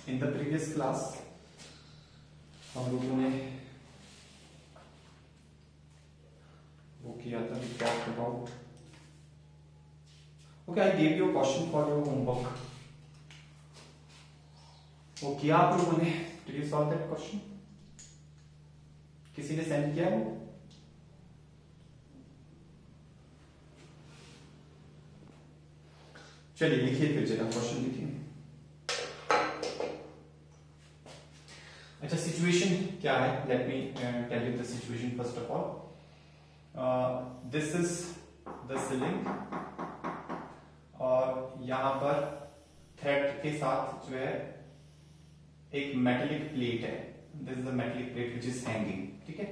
In the previous class हम लोगों ने वो किया था, we talked about, okay, I gave you a question for your homework. वो किया आप लोगों ने? Did you solve that question? किसी ने सेंड किया वो? चलिए लिखिए फिर जरा क्वेश्चन लिखिए। अच्छा, सिचुएशन क्या है? Let me tell you the situation first of all. This is the ceiling और यहां पर थ्रेड के साथ जो है एक मेटेलिक प्लेट है। This is the metallic plate which is hanging, ठीक है।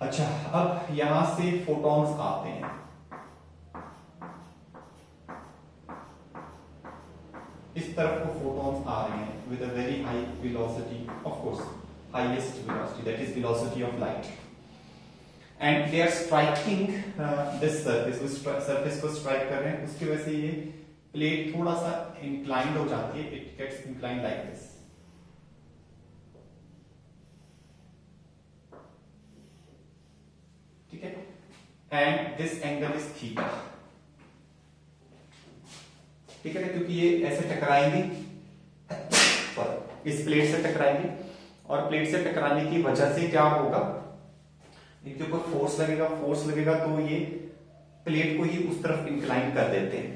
अच्छा, अब यहां से फोटॉन्स आते हैं। इस तरफ को फोटॉन्स आ रहे हैं with a very high velocity, of course highest velocity, that is velocity of light, and they are striking this surface, उस surface को strike कर रहे हैं। उसकी वजह से ये प्लेट थोड़ा सा inclined हो जाती है, it gets inclined like this, ठीक है, and this angle is theta, ठीक है, क्योंकि ये ऐसे टकराएंगे, इस प्लेट से टकराएंगे और प्लेट से टकराने की वजह से क्या होगा, इनके ऊपर फोर्स लगेगा तो ये प्लेट को ही उस तरफ इंक्लाइन कर देते हैं,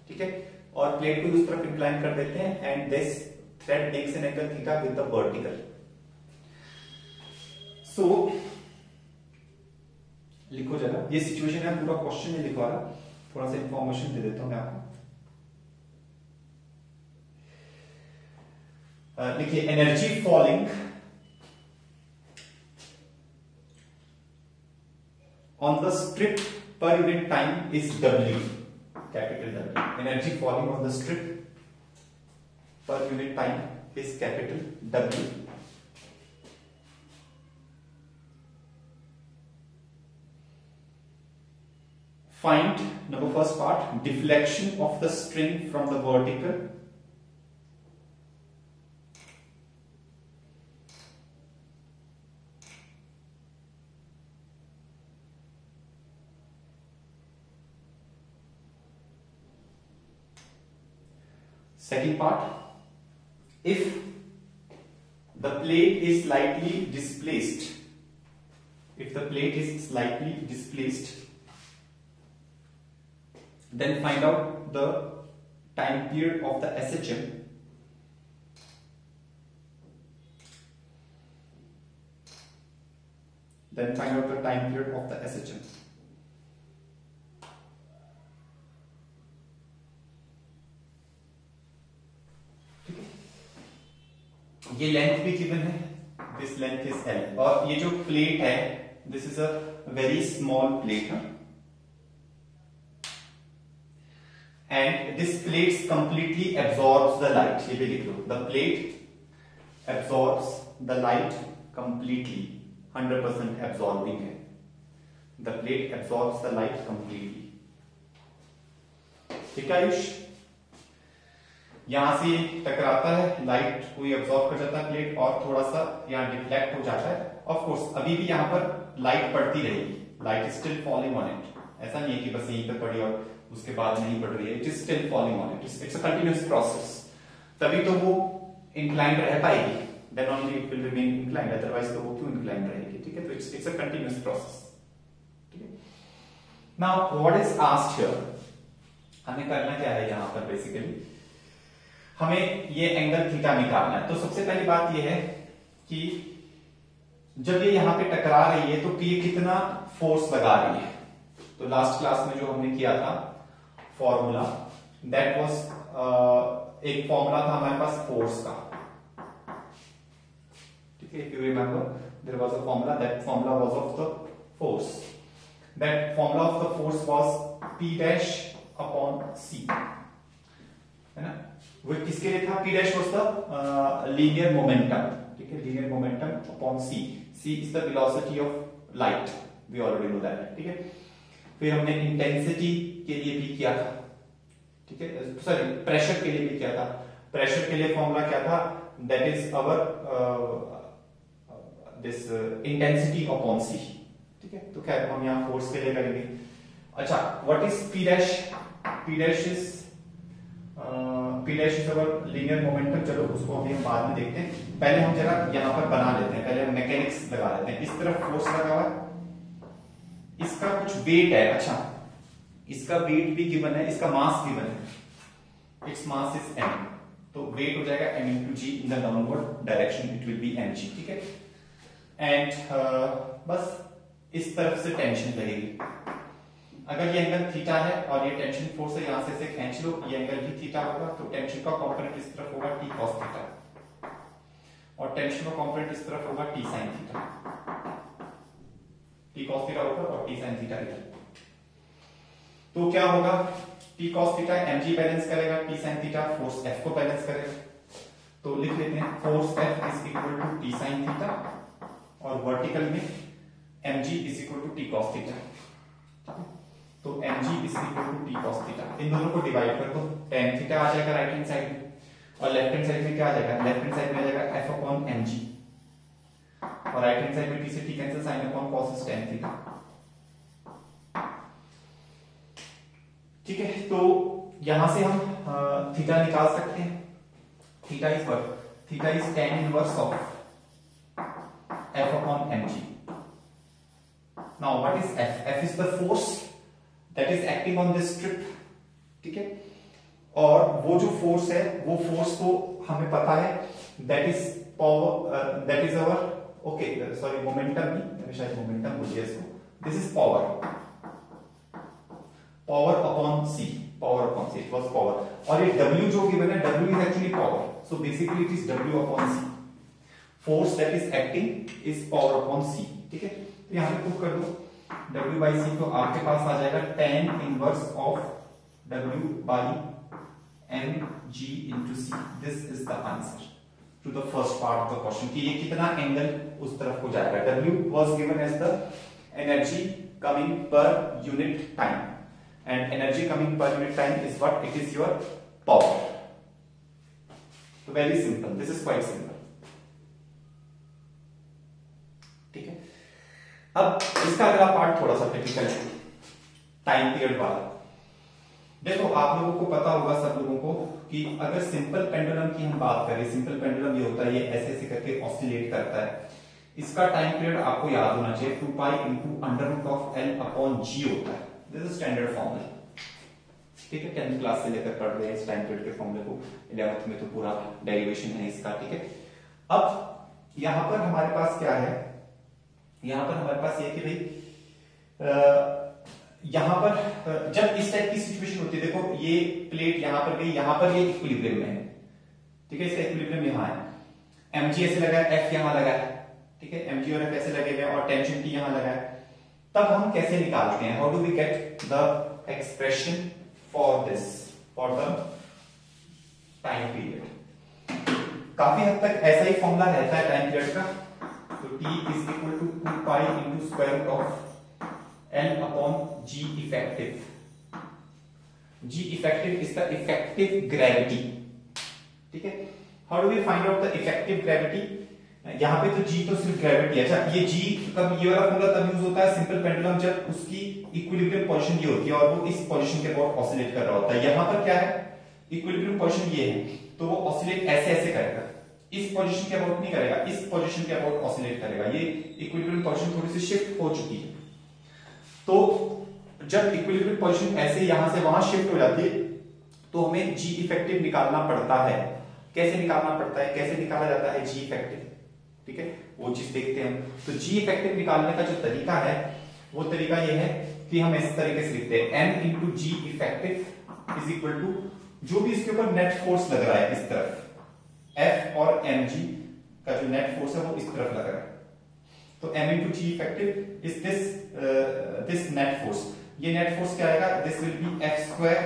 ठीक है, और प्लेट को ही उस तरफ इंक्लाइन कर देते हैं and this thread makes an angle theta with the vertical. So लिखो जरा, ये सिचुएशन है, पूरा क्वेश्चन नहीं लिखवा रहा, थोड़ा सा इंफॉर्मेशन दे देता हूं मैं आपको। लिखिए, energy falling on the strip per unit time is W, capital W। Energy falling on the strip per unit time is capital W। Find number first part, deflection of the string from the vertical. Second part, if the plate is slightly displaced, then find out the time period of the SHM. ये length भी given है, this length is L, और ये जो plate है this is a very small plate, and this plate completely absorbs the light. ये भी लिख लो, the plate absorbs the light completely, 100% absorbing है, the plate absorbs the light completely, ठीक है आयुष। यहां से टकराता है, लाइट को एब्जॉर्ब कर जाता है प्लेट और थोड़ा सा यहां डिफ्लेक्ट हो जाता है। ऑफ कोर्स अभी भी यहां पर लाइट पड़ती रहेगी, light is still falling on it, ऐसा नहीं है कि बस यहीं पे पड़ी और उसके बाद नहीं पड़ रही है, it is still falling on it, it's a continuous process, तभी तो वो इंक्लाइंड रह पाएगी, then only it will remain inclined, otherwise तो वो क्यों इंक्लाइंड रहेगी, ठीक है। तो इट्स अ कंटिन्यूअस प्रोसेस, ठीक है। Now what is asked here, हमें करना क्या है यहां पर, बेसिकली हमें ये एंगल थीटा निकालना है। तो सबसे पहली बात ये है कि जब ये यहां पे टकरा रही है तो ये कितना फोर्स लगा रही है। तो लास्ट क्लास में जो हमने किया था फॉर्मूला, दैट वाज एक फॉर्मूला था हमारे पास फोर्स का, ठीक है, if you remember there was a formula, that formula was of the force, that formula of the force was P dash upon C, है ना। वो किसके लिए था? P dash was the linear momentum, ठीक है, linear momentum upon C is the velocity of light, we already know that, ठीक है। फिर हमने इंटेंसिटी के लिए भी किया था, ठीक है, सॉरी प्रेशर के लिए भी किया था, प्रेशर के लिए फॉर्मूला क्या था, that is our this intensity upon C, ठीक है। तो खैर हम यहाँ फोर्स के लिए करेंगे। अच्छा, what is P dash? P dash is our linear momentum. चलो उसको अभी हम बाद में देखते हैं, पहले हम जरा यहाँ पर बना लेते हैं, पहले हम मैकेनिक्स लगा लेते हैं। इस तरफ फोर्स लगा हुआ है, इसका कुछ वेट है। अच्छा, इसका वेट भी गिवन है, इसका मास गिवन है, इट्स मास इज m, तो वेट हो जाएगा m into G in the downward direction, it will be mg, ठीक है। एंड बस इस तरफ से टेंशन लगेगी। अगर ये एंगल थीटा है और ये टेंशन फोर्स है, यहां से खींच लो, ये एंगल भी थीटा होगा, तो टेंशन का कंपोनेंट इस तरफ होगा t cos थीटा, और टेंशन का कंपोनेंट इस तरफ होगा t sin theta. t cos theta होगा और t sin थीटा इधर। तो क्या होगा, t cos theta mg balance करेगा, t sin theta force F को बैलेंस करेगा। तो लिख लेते हैं force F is equal to t sin theta, और वर्टिकल में mg is equal to t cos theta. तो mg is equal to t cos theta. इन दोनों को डिवाइड कर दो, tan थीटा आ जाएगा राइट हैंड साइड में, और लेफ्ट हैंड साइड में क्या आ जाएगा, लेफ्ट हैंड साइड में आ जाएगा f अपॉन mg, और राइट हैंड साइड में t से t cancel, sin upon cos is tan theta, ठीक है। तो यहां से हम थीटा निकाल सकते हैं। Theta is what, theta is tan inverse of f upon mg। Now what is f? f is the force that is acting on this strip, ठीक है। और वो जो फोर्स है, वो फोर्स तो हमें पता है, that is power, that is our, okay sorry momentum ही, मैंने शायद मोमेंटम बोल दिया इसको, this is power, power upon C, power upon C, it was power. और ये w जो गिवन है, w is actually power, so basically it is w upon C, force that is acting is power upon C, ठीक है। तो यहां पे put कर दो w by c, तो आपके पास आ जाएगा tan inverse of w by mg into c। This is the answer to the first part of the question, कि ये कितना एंगल उस तरफ को जाएगा। w was given as the energy coming per unit time, and energy coming per unit time is what? It is your power. So very simple, this is quite simple, ठीक है। अब इसका अगला पार्ट थोड़ा सा क्रिटिकल है, time period वाला। देखो आप लोगों को पता होगा, सब लोगों को, कि अगर सिंपल पेंडुलम की हम बात करें, सिंपल पेंडुलम ये होता है, ये ऐसे ऐसे करके ऑसिलेट करता है, इसका टाइम पीरियड आपको याद होना चाहिए 2 pi into under root of L upon G होता है। दिस इज स्टैंडर्ड फॉर्मूला, ठीक है। 10th क्लास से लेकर पढ़ रहे हैं इस टाइम पीरियड के फॉर्मूले को, 11th में तो पूरा डेरिवेशन है इसका, ठीक है। अब यहां पर हमारे पास क्या है, यहां पर हमारे पास ये कि भाई यहां पर जब इस टाइप की सिचुएशन होती है, देखो ये प्लेट यहां पर गई, यहां पर ये इक्विलिब्रियम में है, ठीक है, इसका इक्विलिब्रियम यहां है, mg ऐसे लगा है, f यहां लगा है, ठीक है, mg और f ऐसे लगे हुए हैं, और टेंशन t यहां लगा है। तब हम कैसे निकालते हैं, how do we get the expression for this, for the time period? काफी हद तक ऐसा ही फॉर्मूला रहता है टाइम पीरियड का। तो t is equal to 2 pi into square root of L upon G effective. G effective is the effective gravity, ठीक है। How do we find out the effective gravity? यहां पे तो G तो सिर्फ ग्रेविटी है। अच्छा, ये G कब, ये वाला फॉर्मूला तब यूज होता है सिंपल पेंडुलम जब उसकी इक्विलिब्रियम पोजीशन ये होती है और वो इस पोजीशन के अबाउट ऑसिलेट कर रहा होता है। यहां पर क्या है, इक्विलिब्रियम पोजीशन ये है, तो वो ऑसिलेट ऐसे ऐसे करेगा, इस पोजीशन के अबाउट नहीं करेगा, इस पोजीशन के अबाउट ऑसिलेट करेगा। ये इक्विलिब्रियम पोजीशन थोड़ी सी शिफ्ट हो चुकी है, तो जब इक्विलिब्रियम पोजीशन ऐसे यहां से वहां शिफ्ट हो जाती है, तो हमें जी इफेक्टिव निकालना पड़ता है। कैसे निकालना पड़ता है, कैसे निकाला जाता है जी इफेक्टिव, ठीक है, वो चीज देखते हैं हम। तो जी इफेक्टिव निकालने का जो तरीका है, वो तरीका ये है कि हम इस तरीके से लिखते हैं m into G effective is equal to जो भी इसके ऊपर नेट फोर्स लग रहा है इस तरफ, F और mg का जो नेट फोर्स है वो इस तरफ लग रहा है, तो m into G effective is this net force. ये नेट फोर्स क्या आएगा, this will be f square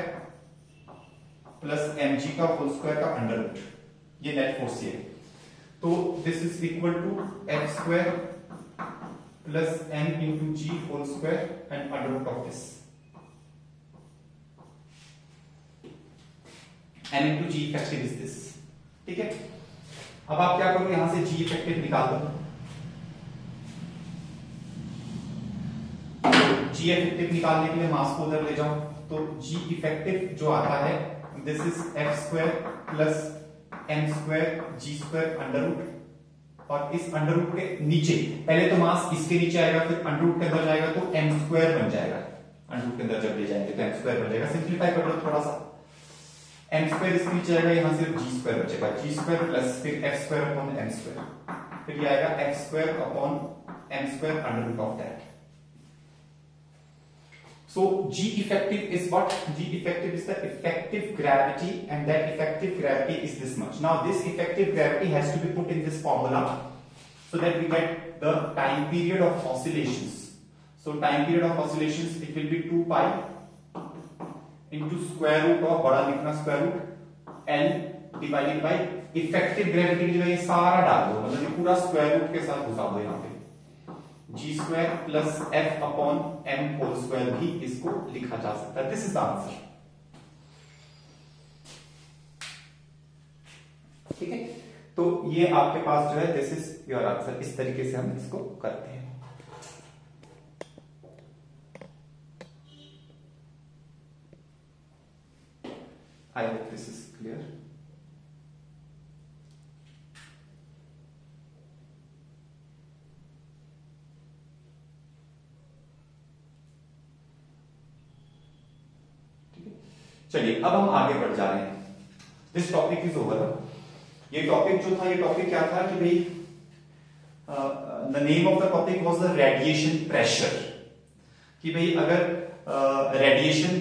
plus mg का होल स्क्वायर का अंडर रूट, ये नेट फोर्स ये है। तो this is equal to f square plus m into G whole square and under root of this. n into G effective is this. ठीक है, अब आप क्या करो, यहां से जी इफेक्टिव निकाल दो। जी इफेक्टिव निकालने के लिए मास को उधर ले जाओ, तो जी इफेक्टिव जो आता है this is F square plus M square G square under root, और इस अंडर रूट के नीचे पहले तो मास इसके नीचे आएगा, फिर अंडर रूट के अंदर जाएगा तो एम स्क्वायर बन जाएगा। अंडर रूट के अंदर जब ले जाएंगे तो एम स्क्वायर बन जाएगा। सिंप्लीफाई कर लो थोड़ा सा, एम स्क्वायर इसके नीचे आएगा, यहां से जी स्क्वायर बचेगा, जी स्क्वायर प्लस फिर F square upon M square, फिर ये आएगा F square upon M square under root of that. So G effective is what? G effective is the effective gravity, and that effective gravity is this much. Now this effective gravity has to be put in this formula so that we get the time period of oscillations. So time period of oscillations, it will be 2 pi into square root of, बड़ा लिखना square root L divided by effective gravity की जगह ये सारा डाल दो, मतलब ये पूरा square root के साथ घुसा दो यहाँ पे, G square plus F upon M whole square भी इसको लिखा जा सकता है। This is the answer. ठीक है, तो ये आपके पास जो है दिस इज योर आंसर। इस तरीके से हम इसको करते हैं। I hope this is clear. चलिए अब हम आगे बढ़ जा रहे हैं। This topic is over. ये टॉपिक जो था, ये टॉपिक क्या था कि भाई the name of the topic was the radiation pressure, कि भाई अगर रेडिएशन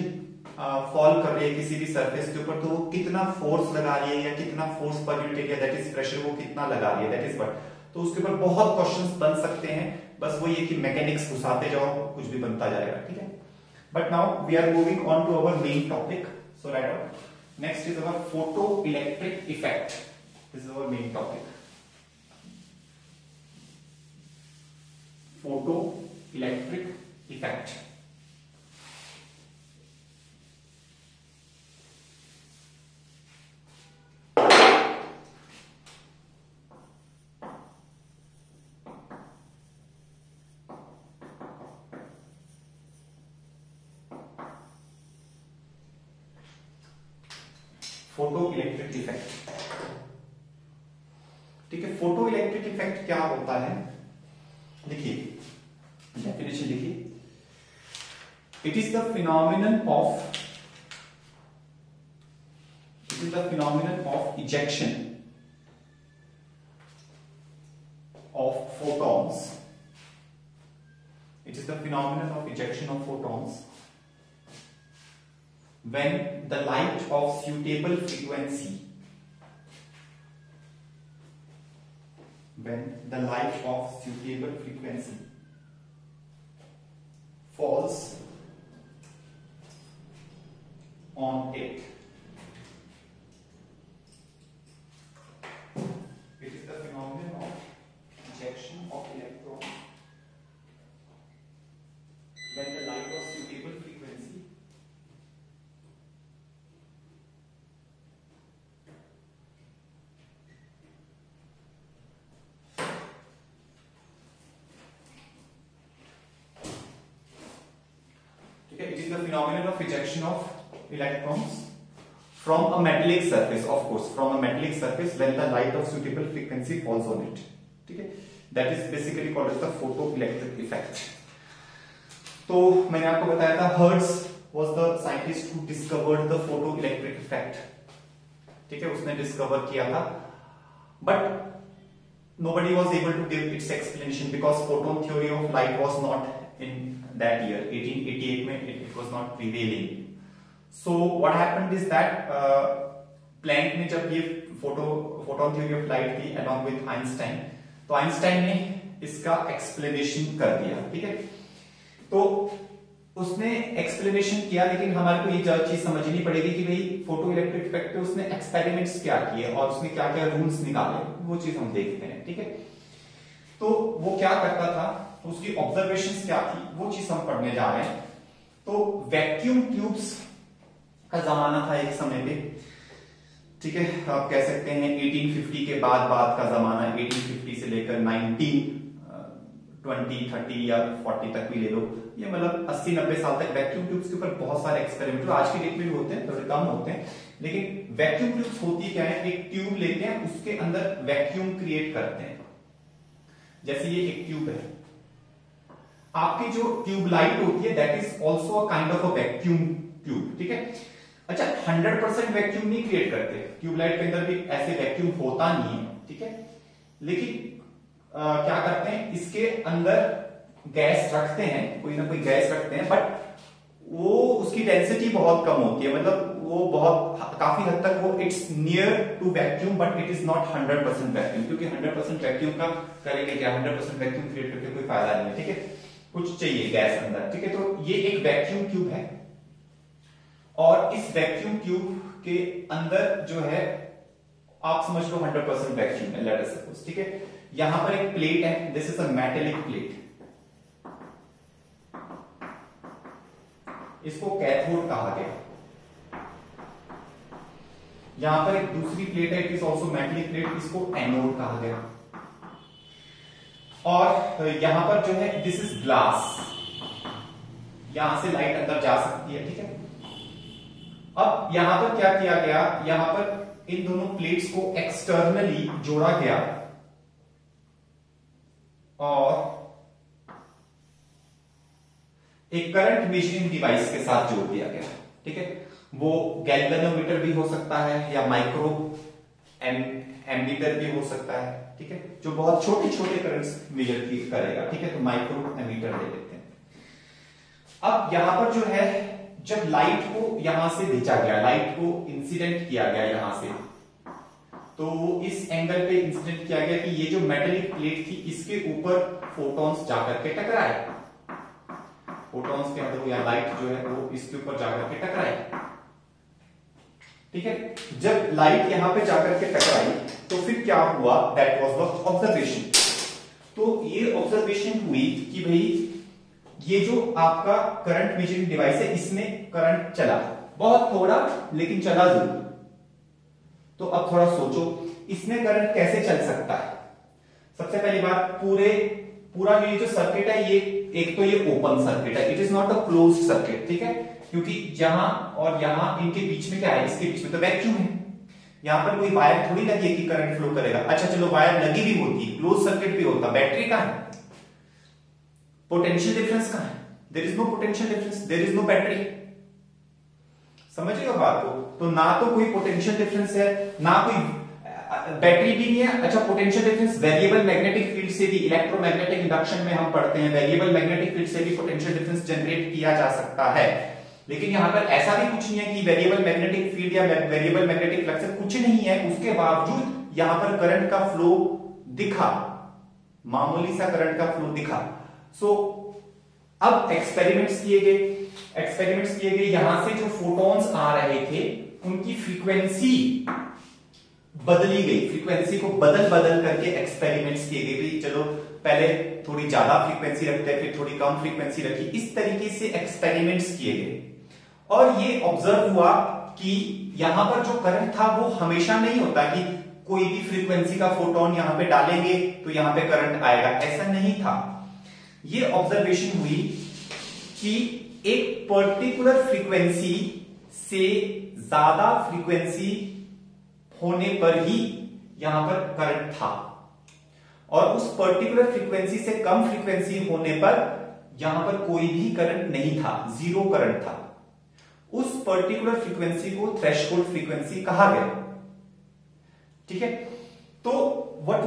फॉल कर रही है किसी भी सरफेस के ऊपर तो वो कितना फोर्स लगा रही है या कितना force per unit area that is pressure वो कितना लगा रही है, दैट इज व्हाट। तो उसके ऊपर बहुत क्वेश्चंस बन सकते हैं, बस वो ये कि मैकेनिक्स घुसाते जाओ कुछ भी बनता जाएगा। ठीक है, but now we are moving on to our main topic. So write down. Next is our photoelectric effect. This is our main topic. Photoelectric effect. Photo electric effect. ठीक है, फोटो इलेक्ट्रिक इफेक्ट क्या होता है, देखिए definition लिखिए। It is the phenomenon of ejection of photons. It is the phenomenon of ejection of photons when the light of suitable frequency falls on it. It is the phenomenon of ejection of electrons when the light of suitable frequency it is the phenomenon of ejection of electrons from a metallic surface, of course, from a metallic surface when the light of suitable frequency falls on it. ठीक है, that is basically called as the photoelectric effect. तो मैंने आपको बताया था hertz was the scientist who discovered the photoelectric effect. ठीक है, उसने डिस्कवर किया था, but nobody was able to give its explanation because photon theory of light was not in that year 1888 में it was not prevailing. So what happened is that Planck ने जब ये photon theory of light थी along with Einstein, तो Einstein ने इसका explanation कर दिया। ठीक है, तो उसने एक्सप्लेनेशन किया, लेकिन हमारे को ये चीज समझनी पड़ेगी कि भाई फोटो इलेक्ट्रिक इफेक्ट पे उसने एक्सपेरिमेंट्स क्या किए और उसने क्या क्या रूल्स निकाले, वो चीज हम देखते हैं। ठीक है, तो वो क्या करता था, उसकी ऑब्जर्वेशंस क्या थी, वो चीज हम पढ़ने जा रहे हैं। तो वैक्यूम ट्यूब्स का जमाना था एक समय पे, ठीक है, आप कह सकते हैं 1850 के बाद का जमाना, 1850 से लेकर 1920 30 या 40 तक भी ले लो, ये मतलब 80-90 साल तक वैक्यूम ट्यूब्स के ऊपर बहुत सारे एक्सपेरिमेंट आज की डेट में भी होते हैं, थोड़े कम होते हैं, लेकिन वैक्यूम ट्यूब्स होती क्या है, एक ट्यूब लेते हैं, उसके अंदर वैक्यूम क्रिएट करते हैं। जैसे ये एक ट्यूब है, आपकी जो ट्यूबलाइट होती है that is also a kind of a vacuum tube, ठीक है। अच्छा, 100% वैक्यूम नहीं क्रिएट करते, ट्यूबलाइट के अंदर भी ऐसे वैक्यूम होता नहीं है, ठीक है, लेकिन क्या करते हैं, इसके अंदर गैस रखते हैं, कोई ना कोई गैस रखते हैं, बट वो उसकी डेंसिटी बहुत कम होती है, मतलब वो बहुत काफी हद तक वो it's near to vacuum but it is not 100% vacuum, क्योंकि 100% वैक्यूम का करेंगे क्या, 100% वैक्यूम क्रिएट करके कोई फायदा नहीं है, ठीक है, कुछ चाहिए गैस अंदर, ठीक है। तो ये एक वैक्यूम ट्यूब है, और इस वैक्यूम ट्यूब के अंदर जो है आप समझ लो 100% वैक्यूम है, लेट अस सपोज, ठीक है। यहां पर एक प्लेट है, this is a metallic plate, इसको कैथोड कहा गया। यहां पर एक दूसरी प्लेट है, it is also metallic plate, इसको एनोड कहा गया। और यहां पर जो है दिस इज ग्लास, यहां से लाइट अंदर जा सकती है, ठीक है। अब यहां पर क्या किया गया, यहां पर इन दोनों प्लेट्स को एक्सटर्नली जोड़ा गया और एक करंट मेजरिंग डिवाइस के साथ जोड़ दिया गया, ठीक है। वो गैल्वेनोमीटर भी हो सकता है या माइक्रो एमीटर भी हो सकता है, ठीक है, जो बहुत छोटे छोटे करंट्स मेजर करेगा, ठीक है, तो माइक्रो एमीटर ले लेते हैं। अब यहां पर जो है, जब लाइट को यहां से भेजा गया, लाइट को इंसिडेंट किया गया यहां से, तो इस एंगल पे इंसिडेंट किया गया कि ये जो मेटेलिक प्लेट थी इसके ऊपर फोटॉन्स जाकर के टकराए, फोटॉन्स के अंदर या लाइट जो है वो इसके ऊपर जाकर के टकराए, ठीक है। जब लाइट यहां पे जाकर के टकराई तो फिर क्या हुआ, दैट वाज द ऑब्जर्वेशन। तो ये ऑब्जर्वेशन हुई कि भाई ये जो आपका करंट मेजरिंग डिवाइस है इसमें करंट चला, बहुत थोड़ा लेकिन चला जरूर। तो अब थोड़ा सोचो इसमें करंट कैसे चल सकता है। सबसे पहली बात, पूरा ये जो सर्किट है ये एक तो ये ओपन सर्किट है, it is not a closed circuit, ठीक है, क्योंकि यहां और यहां इनके बीच में क्या है, इसके बीच में तो वैक्यूम है, यहां पर कोई वायर थोड़ी लगी है कि करंट फ्लो करेगा। अच्छा चलो वायर लगी भी होती, क्लोज सर्किट भी होता, बैटरी कहां है, पोटेंशियल डिफरेंस कहां है, there is no potential difference, there is no battery. समझ रहे हो बात को, तो ना तो कोई पोटेंशियल डिफरेंस है ना कोई बैटरी भी नहीं है। अच्छा, potential difference variable magnetic field से भी, इलेक्ट्रोमैग्नेटिक इंडक्शन में हम पढ़ते हैं, वेरिएबल मैग्नेटिक फील्ड से भी पोटेंशियल डिफरेंस जनरेट किया जा सकता है, लेकिन यहां पर ऐसा भी कुछ नहीं है कि वेरिएबल मैग्नेटिक फील्ड या वेरिएबल मैग्नेटिक फ्लक्स कुछ नहीं है, उसके बावजूद यहां पर करंट का फ्लो दिखा, मामूली सा करंट का फ्लो दिखा। सो अब एक्सपेरिमेंट्स किए गए, यहां से जो फोटॉन्स आ रहे थे उनकी फ्रीक्वेंसी बदली गई, फ्रीक्वेंसी को बदल करके एक्सपेरिमेंट्स किए गए। चलो पहले थोड़ी ज्यादा फ्रीक्वेंसी रखते हैं, फिर थोड़ी कम फ्रीक्वेंसी रखी, इस तरीके से एक्सपेरिमेंट्स किए गए और ये ऑब्जर्व हुआ कि यहां पर जो करंट था वो हमेशा नहीं होता कि कोई भी फ्रीक्वेंसी का फोटोन यहां पे डालेंगे तो यहां पे करंट आएगा, ऐसा नहीं था। ये ऑब्जर्वेशन हुई कि एक पर्टिकुलर फ्रीक्वेंसी से ज्यादा फ्रीक्वेंसी होने पर ही यहां पर करंट था और उस पर्टिकुलर फ्रीक्वेंसी से कम फ्रीक्वेंसी होने पर यहां पर कोई भी करंट नहीं था, जीरो करंट था। उस पर्टिकुलर फ्रीक्वेंसी को थ्रेशोल्ड फ्रीक्वेंसी कहा गया, ठीक है। तो व्हाट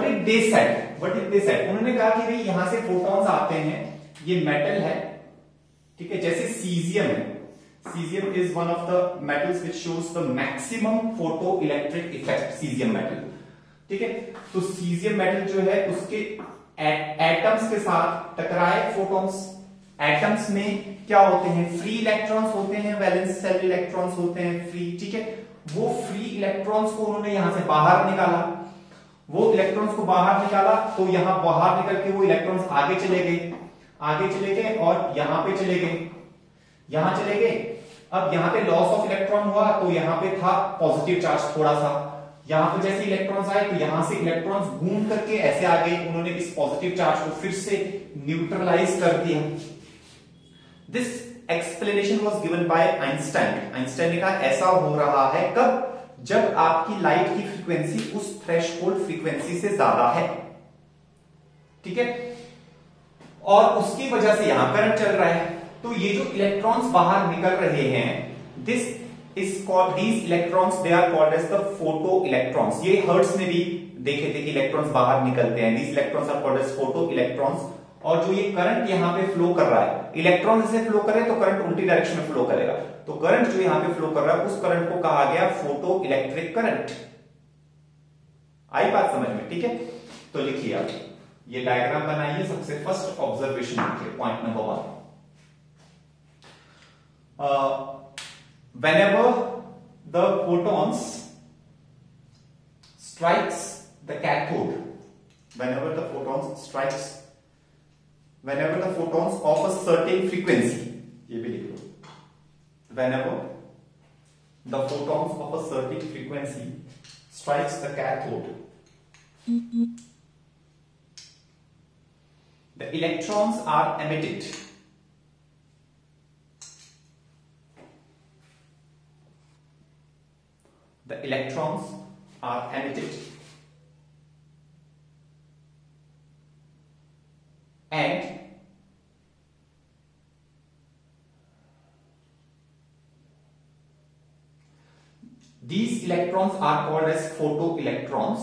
डिड दे सेड, उन्होंने कहा कि भाई यहां से फोटॉन्स आते हैं, ये मेटल है, ठीक है, जैसे सीजियम है, caesium is one of the metals which shows the maximum photo electric effect, caesium metal, ठीक है। तो सीजियम मेटल जो है उसके एटम्स के साथ टकराए फोटॉन्स, एटम्स में क्या होते हैं, फ्री इलेक्ट्रॉन्स होते हैं, वैलेंस सेल इलेक्ट्रॉन्स होते हैं फ्री, ठीक है। वो फ्री इलेक्ट्रॉन्स को उन्होंने यहां से बाहर निकाला, वो इलेक्ट्रॉन्स को बाहर निकाला तो यहां बाहर निकल के वो इलेक्ट्रॉन्स आगे चले गए और यहां पे चले गए, यहां चले गए, अब यहाँ पे लॉस ऑफ इलेक्ट्रॉन हुआ तो यहाँ पे था पॉजिटिव चार्ज थोड़ा सा, यहां पे जैसे इलेक्ट्रॉन्स आए तो यहां से इलेक्ट्रॉन्स घूम करके ऐसे आ गए, उन्होंने इस पॉजिटिव चार्ज को फिर से न्यूट्रलाइज कर दिया। This explanation was given by Einstein. Einstein ने कहा ऐसा हो रहा है कब, जब आपकी लाइट की फ्रीक्वेंसी उस थ्रेशहोल्ड फ्रीक्वेंसी से ज्यादा है, ठीक है, और उसकी वजह से यहां करंट चल रहा है। तो ये जो इलेक्ट्रॉन्स बाहर निकल रहे हैं, this is called, these electrons they are called as the photo electrons। ये हर्ट्ज में भी देखे थे कि इलेक्ट्रॉन्स बाहर निकलते हैं, these electrons are called as photo electrons। और जो ये करंट यहाँ पे फ्लो कर रहा है, इलेक्ट्रॉन ऐसे फ्लो करे तो करंट उल्टी डायरेक्शन में फ्लो करेगा, तो करंट जो यहाँ पे फ्लो कर रहा है उस करंट को कहा गया फोटो इलेक्ट्रिक करंट। आई बात समझ में, ठीक है। तो लिखिए आप ये डायग्राम बनाइए, सबसे फर्स्ट ऑब्जर्वेशन लिखिए, point number 1। Whenever the photons strikes the cathode, whenever the photons of a certain frequency, ये भी लिख लो, whenever the photons of a certain frequency strikes the cathode, the electrons are emitted. The electrons are emitted and these electrons are called as photoelectrons.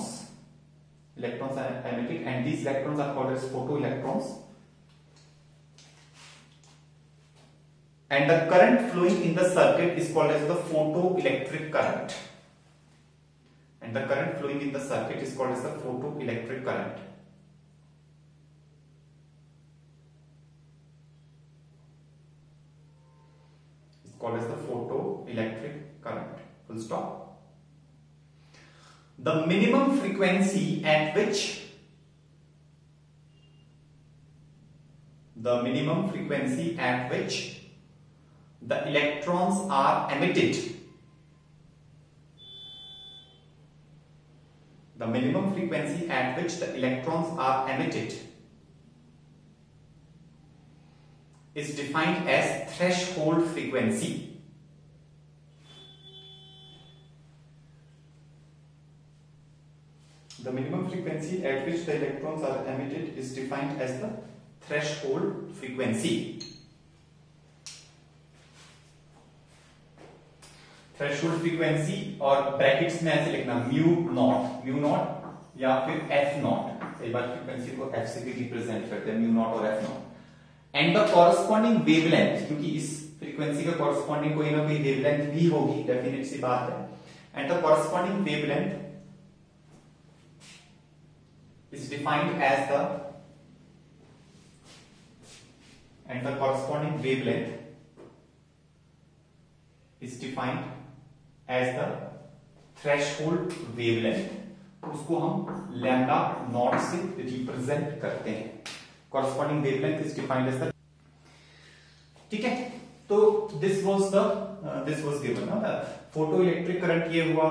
Electrons are emitted and these electrons are called as photoelectrons, and the current flowing in the circuit is called as the photoelectric current. And the current flowing in the circuit is called as the photoelectric current. It's called as the photoelectric current. Full stop. The minimum frequency at which the electrons are emitted, the minimum frequency at which the electrons are emitted is defined as threshold frequency. The minimum frequency at which the electrons are emitted is defined as the threshold frequency. Threshold frequency और brackets में ऐसे लिखना mu naught या फिर F not, कई बार frequency को F से भी रिप्रेजेंट करते हैं, म्यू नॉट और F not. And the corresponding wavelength, क्योंकि इस फ्रीक्वेंसी का कॉरस्पॉन्डिंग कोई ना कोई वेवलेंथ भी होगी, डेफिनेट सी बात है। And the corresponding wavelength is defined as the threshold wavelength, उसको हम लैम्डा नॉट से रिप्रेजेंट करते हैं। Corresponding wavelength is defined as the, ठीक है। तो दिस वाज गिवन ना, फोटो इलेक्ट्रिक करंट ये हुआ,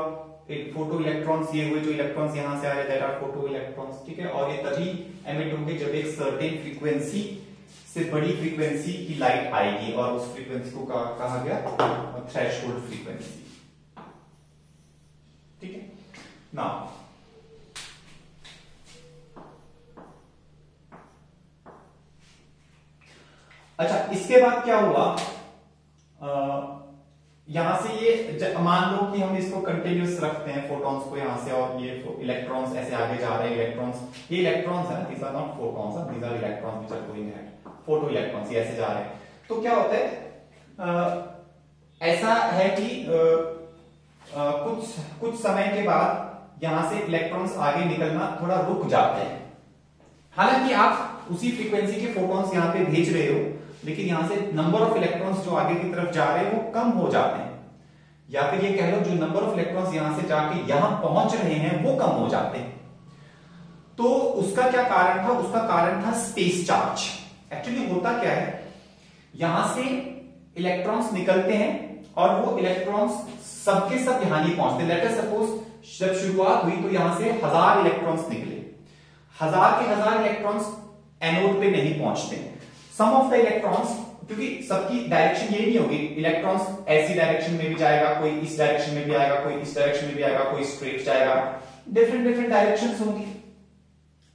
एक फोटो इलेक्ट्रॉन्स ये हुए, जो इलेक्ट्रॉन्स यहां से आ रहे दैट आर फोटो इलेक्ट्रॉन्स, ठीक है। और ये तभी एमिट होंगे जब एक सर्टेन फ्रीक्वेंसी से बड़ी फ्रीक्वेंसी की लाइट आएगी, और उस फ्रीक्वेंसी को कहा गया थ्रेशोल्ड फ्रीक्वेंसी, ठीक है ना। अच्छा, इसके बाद क्या हुआ, यहां से ये मान लो कि हम इसको कंटिन्यूस रखते हैं फोटॉन्स को यहां से, और ये इलेक्ट्रॉन्स ऐसे आगे जा रहे हैं, ये इलेक्ट्रॉन्स है, these are not photons, these are electrons which are going ahead, photo electrons ये ऐसे जा रहे हैं। तो क्या होता है, ऐसा है कि कुछ समय के बाद यहां से इलेक्ट्रॉन्स आगे निकलना थोड़ा रुक जाते हैं। हालांकि आप उसी फ्रीक्वेंसी के फोटॉन्स यहां पे भेज रहे हो, लेकिन यहां से नंबर ऑफ इलेक्ट्रॉन्स जो आगे की तरफ जा रहे हैं वो कम हो जाते हैं, या फिर ये कह लो जो नंबर ऑफ इलेक्ट्रॉन्स यहां से जाके यहां पहुंच रहे हैं वो कम हो जाते हैं। तो उसका क्या कारण था, उसका कारण था स्पेस चार्ज। एक्चुअली होता क्या है, यहां से इलेक्ट्रॉन्स निकलते हैं और वो इलेक्ट्रॉन्स सबके सब यहां नहीं पहुंचते। लेट अस सपोज जब शुरुआत हुई तो यहां से 1000 इलेक्ट्रॉन्स निकले, 1000 के 1000 इलेक्ट्रॉन्स एनोड पे नहीं पहुंचते। सम ऑफ द इलेक्ट्रॉन्स, क्योंकि सबकी डायरेक्शन ये नहीं होगी, इलेक्ट्रॉन्स ऐसी डायरेक्शन में भी जाएगा, कोई इस डायरेक्शन में भी आएगा, कोई इस डायरेक्शन में भी आएगा, कोई स्ट्रेट जाएगा, डिफरेंट डिफरेंट डायरेक्शंस होंगी,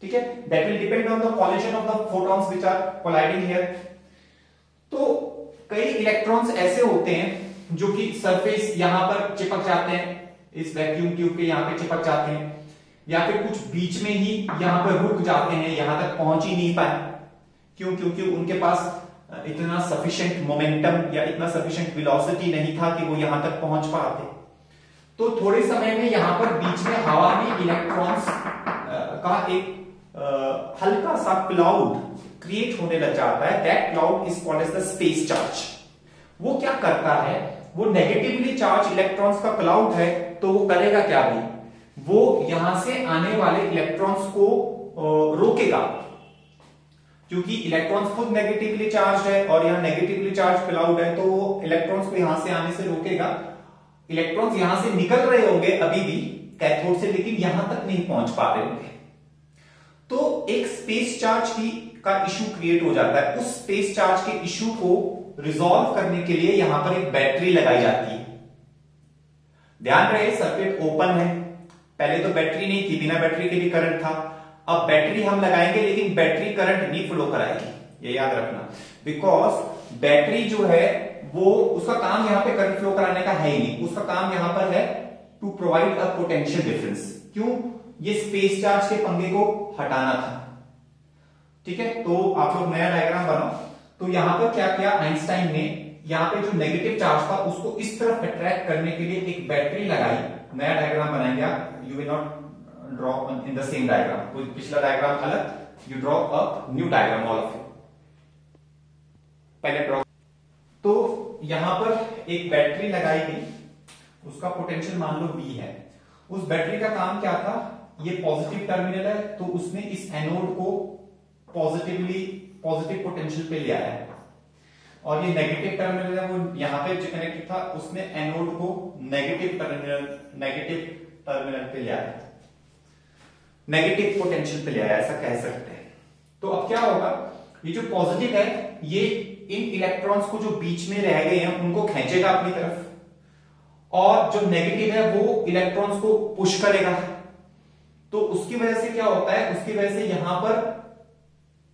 ठीक है। That will depend on the collision of the photons which are colliding here. तो कई इलेक्ट्रॉन्स ऐसे होते हैं जो कि सरफेस यहां पर चिपक जाते हैं, इस वैक्यूम ट्यूब के यहां पे चिपक जाते हैं, या फिर कुछ बीच में ही यहां पर रुक जाते हैं, यहां तक पहुंच ही नहीं पाए। क्यों? क्योंकि उनके पास इतना सफिशिएंट मोमेंटम या इतना सफिशिएंट वेलोसिटी नहीं था कि वो यहां तक पहुंच पाते। तो थोड़े समय में यहां पर बीच में हवा में इलेक्ट्रॉन्स का एक हल्का सा क्लाउड क्रिएट होने लग जाता है। That cloud is called as the space charge. वो क्या करता है, वो नेगेटिवली चार्ज इलेक्ट्रॉन्स का क्लाउड है, तो वो करेगा क्या भाई, वो यहां से आने वाले इलेक्ट्रॉन्स को रोकेगा, क्योंकि इलेक्ट्रॉन्स खुद नेगेटिवली चार्ज है और यहां नेगेटिवली चार्ज क्लाउड है, तो वो इलेक्ट्रॉन्स को यहां से आने से रोकेगा। इलेक्ट्रॉन्स यहां से निकल रहे होंगे अभी भी कैथोड से, लेकिन यहां तक नहीं पहुंच पा रहे होंगे। तो एक स्पेस चार्ज का इशू क्रिएट हो जाता है। उस स्पेस चार्ज के इशू को रिजॉल्व करने के लिए यहां पर एक बैटरी लगाई जाती है। ध्यान रहे सर्किट ओपन है, पहले तो बैटरी नहीं थी, बिना बैटरी के भी करंट था। अब बैटरी हम लगाएंगे लेकिन बैटरी करंट नहीं फ्लो कराएगी, ये याद रखना, बिकॉज बैटरी जो है वो उसका काम यहां पे करंट फ्लो कराने का है ही नहीं, उसका काम यहां पर है to provide a potential difference. क्यों? ये स्पेस चार्ज के पंगे को हटाना था, ठीक है। तो आप लोग नया डायग्राम बनाओ। तो यहां पर क्या किया आइंस्टाइन ने, यहां पे जो नेगेटिव चार्ज था उसको इस तरफ अट्रैक्ट करने के लिए एक बैटरी लगाई। नया डायग्राम बनाएंगे आप, you will not draw in the same diagram, कोई पिछला डायग्राम अलग, you draw a new diagram all of you, पहले ड्रॉ। तो यहां पर एक बैटरी लगाई गई, उसका पोटेंशियल मान लो V है। उस बैटरी का काम क्या था, ये पॉजिटिव टर्मिनल है तो उसने इस एनोड को पॉजिटिव पोटेंशियल पे ले आया है, और ये नेगेटिव टर्मिनल है वो यहां पे जो कनेक्टेड था उसने एनोड को नेगेटिव टर्मिनल पे ले आया, नेगेटिव पोटेंशियल पे ले आया, ऐसा कह सकते हैं। तो अब क्या होगा, ये जो पॉजिटिव है ये इन इलेक्ट्रॉन्स को जो बीच में रह गए हैं उनको खींचेगा अपनी तरफ, और जो नेगेटिव है वो इलेक्ट्रॉन्स को पुश करेगा। तो उसकी वजह से क्या होता है, उसकी वजह से यहां पर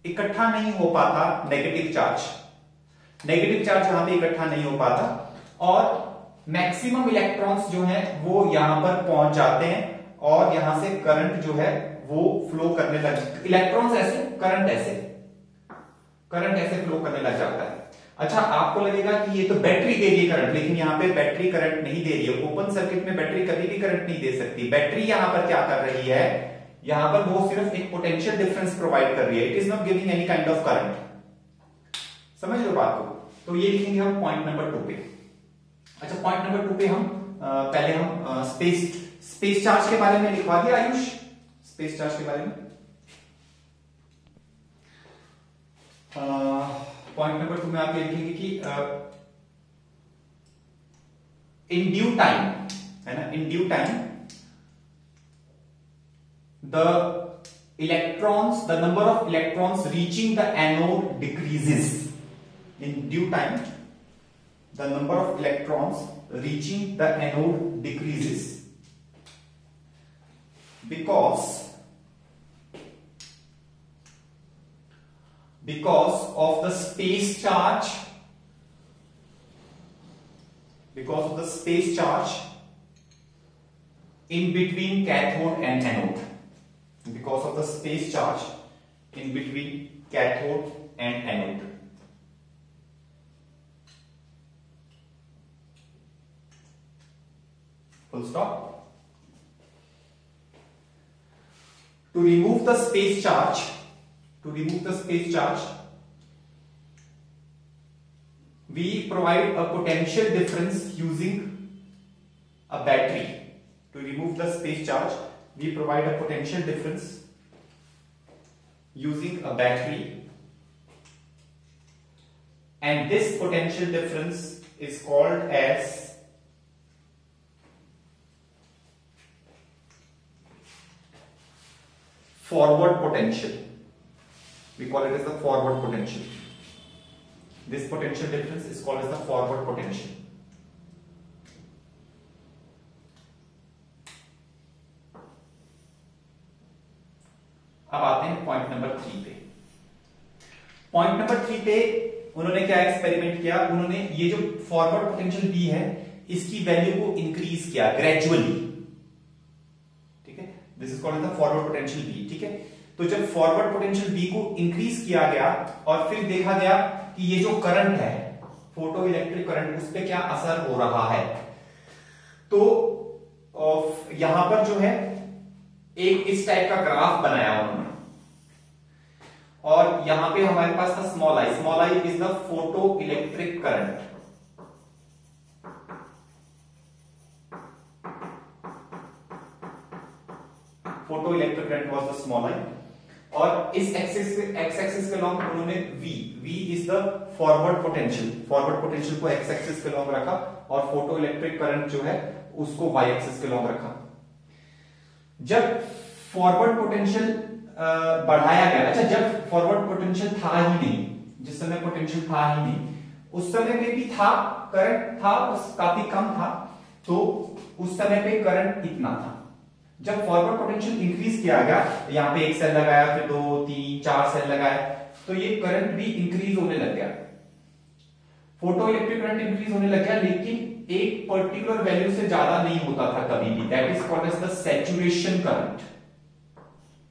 इकट्ठा नहीं हो पाता नेगेटिव चार्ज, नेगेटिव चार्ज यहां पे इकट्ठा नहीं हो पाता, और मैक्सिमम इलेक्ट्रॉन्स जो हैं वो यहां पर पहुंच जाते हैं, और यहां से करंट जो है वो फ्लो करने लग, इलेक्ट्रॉन्स ऐसे करंट ऐसे फ्लो करने लग जाता है। अच्छा, आपको लगेगा कि ये तो बैटरी दे रही है करंट, लेकिन यहां पे बैटरी करंट नहीं दे रही है। ओपन सर्किट में बैटरी कभी भी करंट नहीं दे सकती। बैटरी यहां पर क्या कर रही है, यहां पर वो सिर्फ एक पोटेंशियल डिफरेंस प्रोवाइड कर रही है, it is not giving any kind of current. समझ लो बात को। तो ये लिखेंगे हम पॉइंट नंबर 2 पे। अच्छा, पॉइंट नंबर 2 पे हम पहले हम स्पेस चार्ज के बारे में लिखवा दिया आयुष, स्पेस चार्ज के बारे में। पॉइंट नंबर 2 में आप ये लिखेंगे कि इन ड्यू टाइम, है ना, in due time the number of electrons reaching the anode decreases. In due time the number of electrons reaching the anode decreases because of the space charge, in between cathode and anode, because of the space charge in between cathode and anode. Full stop. To remove the space charge, we provide a potential difference using a battery. To remove the space charge, we provide a potential difference using a battery, and this potential difference is called as forward potential. We call it as the forward potential. This potential difference is called as the forward potential. अब आते हैं point number 3 पे। Point number 3 पे उन्होंने क्या experiment किया, उन्होंने ये जो फॉरवर्ड पोटेंशियल बी है इसकी वैल्यू को इंक्रीज किया ग्रेजुअली, ठीक है, this is called the forward potential B, ठीक है। तो जब फॉरवर्ड पोटेंशियल बी को इंक्रीज किया गया और फिर देखा गया कि ये जो करंट है फोटो इलेक्ट्रिक करंट उस पर क्या असर हो रहा है, तो यहां पर जो है एक इस टाइप का ग्राफ बनाया उन्होंने और यहां पे हमारे पास था small I is the photo electric current, photo electric current was the small I, और इस एक्सिस के लॉन्ग उन्होंने V is the forward potential को एक्स एक्सिस के लॉन्ग रखा और फोटो इलेक्ट्रिक करंट जो है उसको Y एक्सिस के लॉन्ग रखा। जब फॉरवर्ड पोटेंशियल बढ़ाया गया, अच्छा जब फॉरवर्ड पोटेंशियल था ही नहीं, जिस समय पोटेंशियल था ही नहीं, उस समय पे भी था करंट था बस काफी कम था, तो उस समय पे करंट इतना था। जब फॉरवर्ड पोटेंशियल इंक्रीज किया गया, यहाँ पे एक सेल लगाया, फिर 2 3 4 सेल लगाए, तो ये करंट भी इंक्रीज होने लग गया, फोटो इलेक्ट्रिक करंट इंक्रीज होने लग गया, लेकिन एक पर्टिकुलर वैल्यू से ज्यादा नहीं होता था कभी भी, that is called as the saturation current.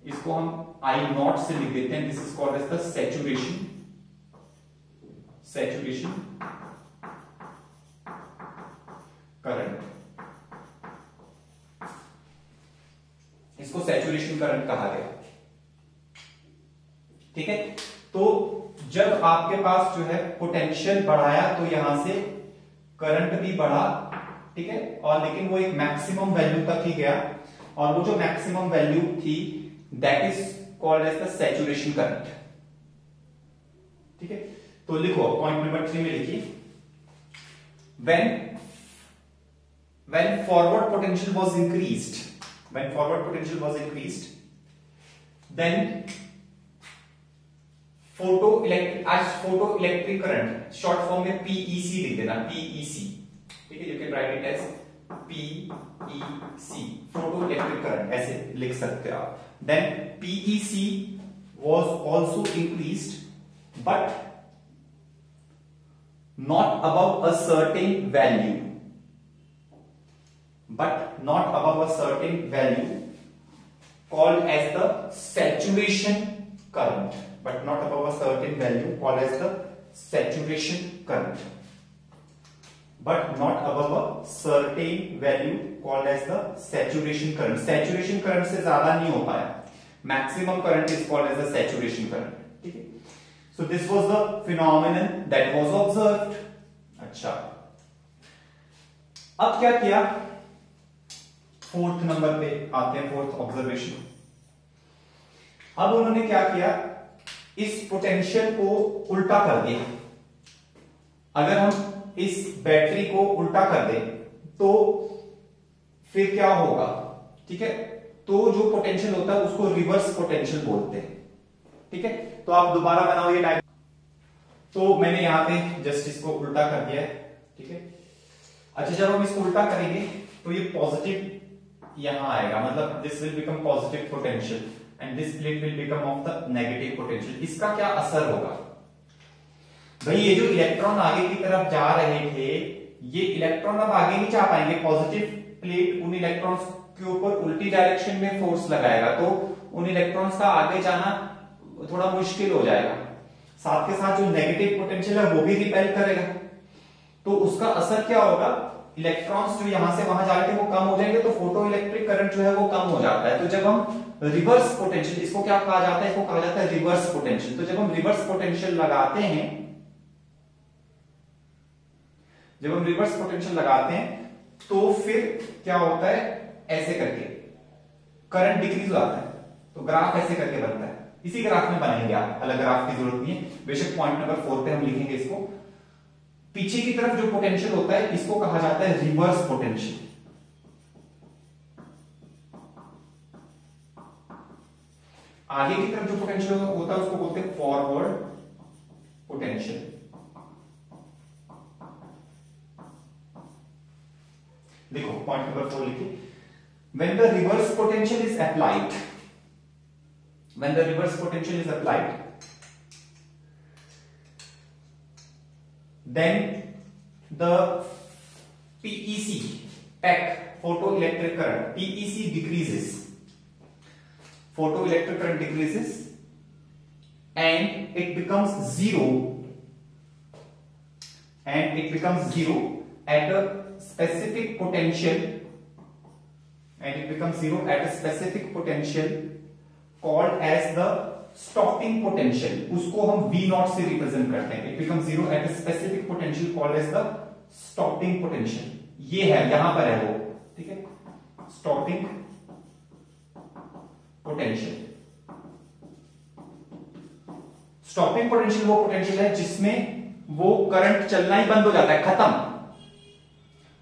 इसको हम आई नॉट से लिख देते हैं, this is called as the saturation current, इसको सैचुरेशन करंट कहा गया, ठीक है। तो जब आपके पास जो है पोटेंशियल बढ़ाया तो यहां से करंट भी बढ़ा, ठीक है, और लेकिन वो एक मैक्सिमम वैल्यू तक ही गया, और वो जो मैक्सिमम वैल्यू थी that is called as the saturation current, ठीक है। तो लिखो पॉइंट नंबर 3 में लिखिए, when forward potential was increased, then photo electric current short form में PEC लिख देना, PEC, ठीक है, you can write it as PEC, photo electric current ऐसे लिख सकते हो आप। Then PEC was also increased but not above a certain value, called as the saturation current, but not above a certain value called as the saturation current, but not above a certain value called as the saturation current. Saturation current से ज्यादा नहीं हो पाया, maximum current is called as the saturation current, ठीक है। So this was the phenomenon that was observed. अच्छा, अब क्या किया, फोर्थ नंबर पे आते हैं, फोर्थ ऑब्जर्वेशन। अब उन्होंने क्या किया, इस पोटेंशियल को उल्टा कर दिया। अगर हम इस बैटरी को उल्टा कर दें तो फिर क्या होगा, ठीक है, तो जो पोटेंशियल होता है उसको रिवर्स पोटेंशियल बोलते हैं, ठीक है। तो आप दोबारा बनाओ ये डायग्राम, तो मैंने यहां पे जस्ट इसको उल्टा कर दिया है, ठीक है। अच्छा, जब हम इसको उल्टा करेंगे तो ये पॉजिटिव यहां आएगा, मतलब this will become positive potential and this plate will become of the negative potential. इसका क्या असर होगा भाई, ये जो इलेक्ट्रॉन आगे की तरफ जा रहे थे, ये इलेक्ट्रॉन अब आगे नहीं जा पाएंगे, पॉजिटिव प्लेट उन इलेक्ट्रॉन्स के ऊपर उल्टी डायरेक्शन में फोर्स लगाएगा, तो उन इलेक्ट्रॉन्स का आगे जाना थोड़ा मुश्किल हो जाएगा। साथ के साथ जो नेगेटिव पोटेंशियल है वो भी रिपेल करेगा, तो उसका असर क्या होगा, इलेक्ट्रॉन्स जो यहां से वहां जाके वो कम हो जाएंगे, तो फोटो इलेक्ट्रिक करंट जो है वो कम हो जाता है। तो जब हम रिवर्स पोटेंशियल, इसको क्या कहा जाता है, इसको कहा जाता है रिवर्स पोटेंशियल। तो जब हम रिवर्स पोटेंशियल लगाते हैं, जब हम रिवर्स पोटेंशियल लगाते हैं तो फिर क्या होता है, ऐसे करके करंट डिक्रीज हो जाता है, तो ग्राफ ऐसे करके बनता है। इसी ग्राफ में बनाएंगे आप, अलग ग्राफ की जरूरत नहीं है, बेशक पॉइंट नंबर 4 पे हम लिखेंगे इसको। पीछे की तरफ जो पोटेंशियल होता है इसको कहा जाता है रिवर्स पोटेंशियल। आगे की तरफ जो पोटेंशियल होता है उसको बोलते हैं फॉरवर्ड पोटेंशियल। देखो पॉइंट नंबर 4 लिखिए, when the reverse potential is applied, when the reverse potential is applied, then the PEC, PEC, photoelectric current, PEC decreases, photoelectric current decreases and it becomes zero, and it becomes zero at a specific potential, and it becomes zero at a specific potential called as the stopping potential, उसको हम V naught से represent करते हैं। It becomes zero at a specific potential called as the stopping potential। ये है, यहां पर है वो, ठीक है, stopping potential। स्टॉपिंग पोटेंशियल वो पोटेंशियल है जिसमें वो करंट चलना ही बंद हो जाता है, खत्म।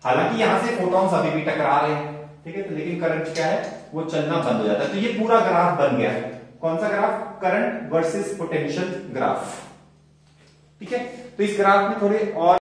हालांकि यहां से फोटॉन्स अभी भी टकरा रहे हैं, ठीक है, तो लेकिन करंट क्या है, वो चलना बंद हो जाता है। तो ये पूरा ग्राफ बन गया। कौन सा graph? Current versus potential graph, ठीक है। तो इस ग्राफ में थोड़े और